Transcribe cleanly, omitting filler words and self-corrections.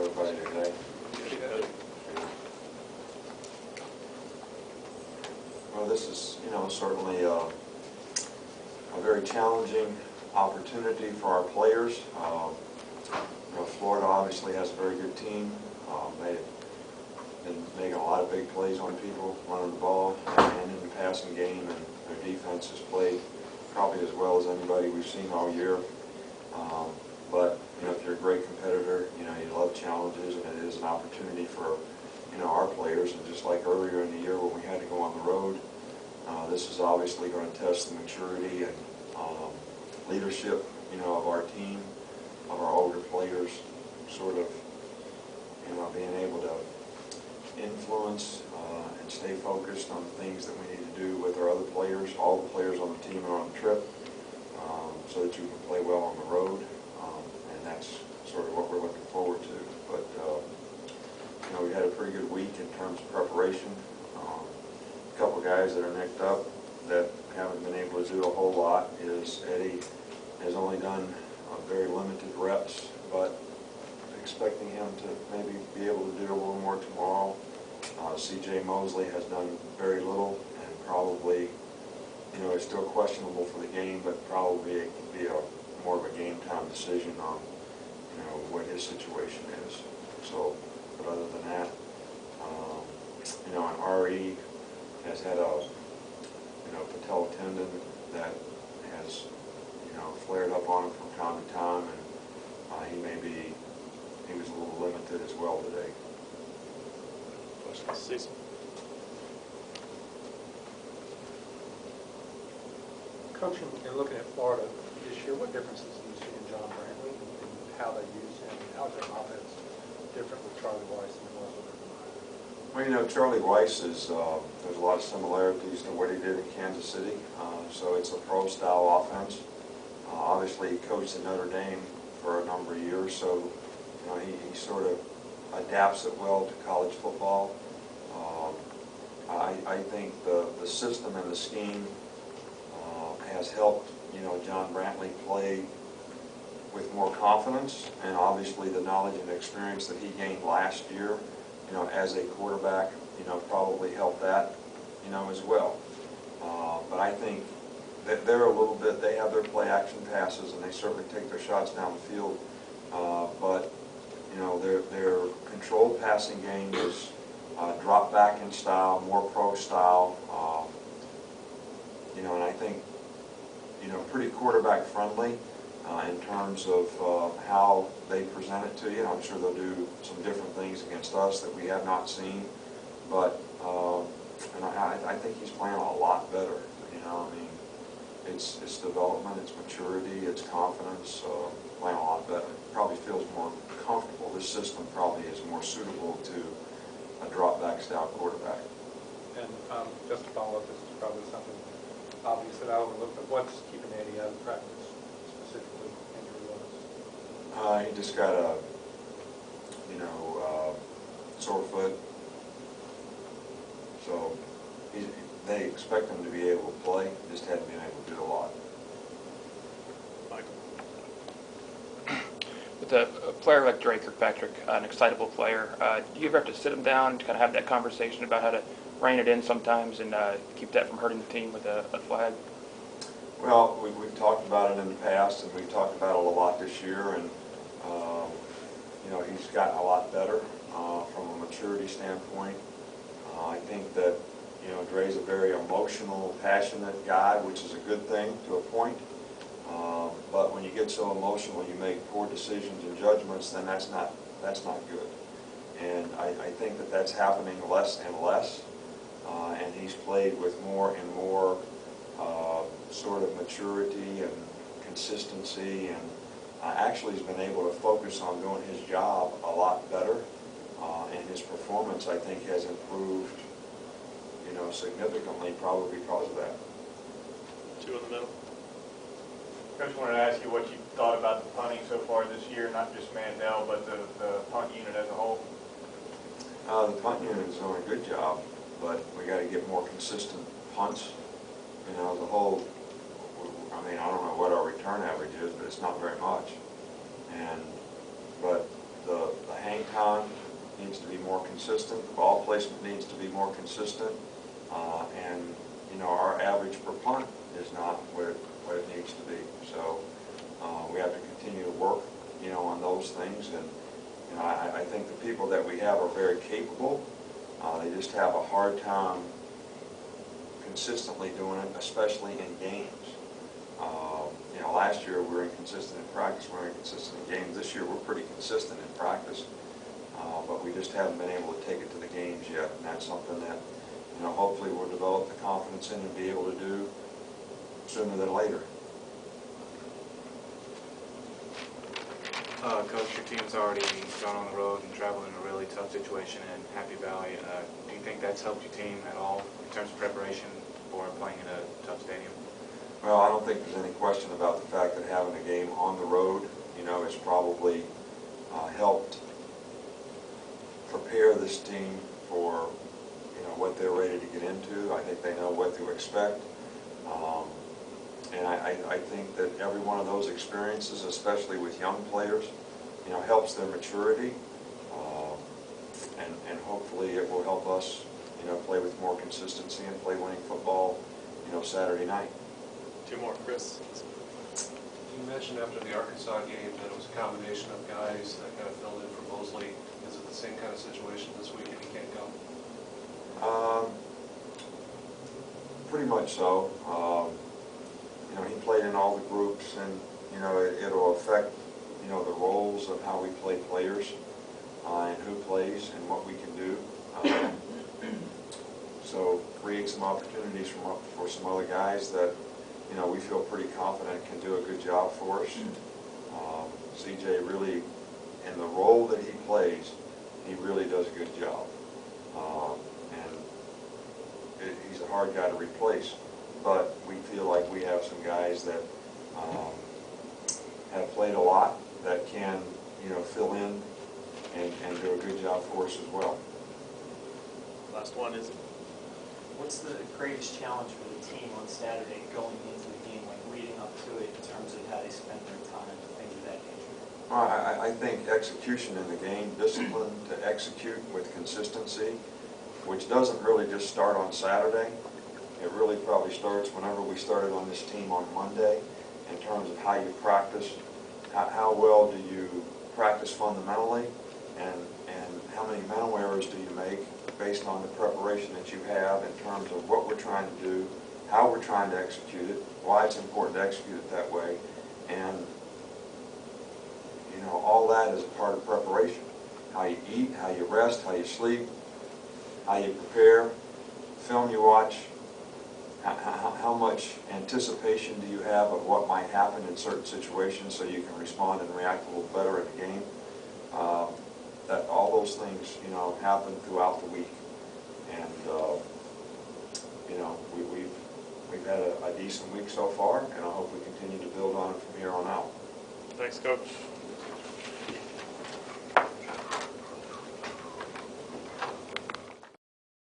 everybody today? Well, this is, certainly a very challenging opportunity for our players. Florida obviously has a very good team. They've been making a lot of big plays on people, running the ball, and in the passing game, and their defense has played probably as well as anybody we've seen all year. But if you're a great competitor, you love challenges, and it is an opportunity for our players. And just like earlier in the year when we had to go on the road, this is obviously going to test the maturity and leadership, of our team, of our older players, sort of, being able to influence and stay focused on the things that we need to do with our other players. All the players on the team are on the trip, so that you can play well on the road, and that's sort of what we're looking forward to. But we had a pretty good week in terms of preparation. A couple of guys that are nicked up that haven't been able to do a whole lot is Eddie has only done very limited reps, but expecting him to maybe be able to do a little more tomorrow. C.J. Mosley has done very little, and probably, is still questionable for the game, but probably it could be more of a game time decision on, what his situation is. So, but other than that, and R.E. has had a, patella tendon that has, flared up on him from time to time, and he was a little limited as well today. Questions? Coaching and looking at Florida this year, what differences do you see in John Brantley and how they use him? How is their offense different with Charlie Weiss than it was with Well, Charlie Weiss is, there's a lot of similarities to what he did in Kansas City. So it's a pro-style offense. Obviously, he coached at Notre Dame for a number of years, so he sort of adapts it well to college football. I think the system and the scheme has helped John Brantley play with more confidence, and obviously the knowledge and experience that he gained last year, as a quarterback, probably helped that, as well. But I think that they're a little bit, they have their play action passes, and they certainly take their shots down the field. But their controlled passing game is drop back in style, more pro style. And I think pretty quarterback friendly in terms of how they present it to you. I'm sure they'll do some different things against us that we have not seen, but and I think he's playing a lot better. It's development, it's maturity, it's confidence, playing a lot better. Probably feels more comfortable. This system probably is more suitable to a drop-back style quarterback. And just to follow up, this is probably something obvious that I overlooked, but what's keeping Eddie out of practice, specifically injury-wise? He just got a, sore foot. So they expect him to be able to play, just hadn't been able to do a lot. With a player like Dre Kirkpatrick, an excitable player, do you ever have to sit him down to kind of have that conversation about how to rein it in sometimes and keep that from hurting the team with a flag? Well, we've talked about it in the past, and we've talked about it a lot this year, and he's gotten a lot better from a maturity standpoint. I think that Dre's a very emotional, passionate guy, which is a good thing to a point. But when you get so emotional, you make poor decisions and judgments, then that's not good. And I think that that's happening less and less. And he's played with more and more sort of maturity and consistency, and actually has been able to focus on doing his job a lot better. And his performance, I think, has improved, significantly, probably because of that. Two in the middle. Coach, wanted to ask you what you thought about the punting so far this year, not just Mandel, but the punt unit as a whole. The punt unit is doing a good job, but we got to get more consistent punts. The whole, I don't know what our return average is, but it's not very much. But the hang time consistent. The ball placement needs to be more consistent. And, you know, our average per punt is not what it needs to be. So we have to continue to work, you know, on those things. And, you know, I think the people that we have are very capable. They just have a hard time consistently doing it, especially in games. You know, last year we were inconsistent in practice, we were inconsistent in games. This year we're pretty consistent in practice, but we just haven't been able to take it to the games yet. And that's something that, you know, hopefully we'll develop the confidence in and be able to do sooner than later. Coach, your team's already gone on the road and traveled in a really tough situation in Happy Valley. Do you think that's helped your team at all in terms of preparation for playing in a tough stadium? Well, I don't think there's any question about the fact that having a game on the road, you know, has probably helped prepare this team for, you know, what they're ready to get into. I think they know what to expect. And I think that every one of those experiences, especially with young players, you know, helps their maturity. And hopefully it will help us, you know, play with more consistency and play winning football, you know, Saturday night. Two more, Chris. You mentioned after the Arkansas game that it was a combination of guys that kind of filled in for Mosley. Is it the same kind of situation this week if he can't go? Pretty much so. You know, he played in all the groups, and, you know, it'll affect, you know, the roles of how we play players and who plays and what we can do. So create some opportunities for some other guys that, you know, we feel pretty confident can do a good job for us. CJ really, in the role that he plays, he really does a good job. He's a hard guy to replace, but we feel like we have some guys that have played a lot that can, you know, fill in and do a good job for us as well. Last one is, what's the greatest challenge for the team on Saturday going into the game, like leading up to it, in terms of how they spend their time, things of that nature? Well, I think execution in the game, discipline to execute with consistency, which doesn't really just start on Saturday. It really probably starts whenever we started on this team on Monday, in terms of how you practice, how well do you practice fundamentally, and how many mental errors do you make based on the preparation that you have in terms of what we're trying to do, how we're trying to execute it, why it's important to execute it that way, and, you know, all that is a part of preparation. How you eat, how you rest, how you sleep, how you prepare, film you watch, how much anticipation do you have of what might happen in certain situations so you can respond and react a little better in the game. That all those things, you know, happen throughout the week, and you know, we've had a decent week so far, and I hope we continue to build on it from here on out. thanks, Coach.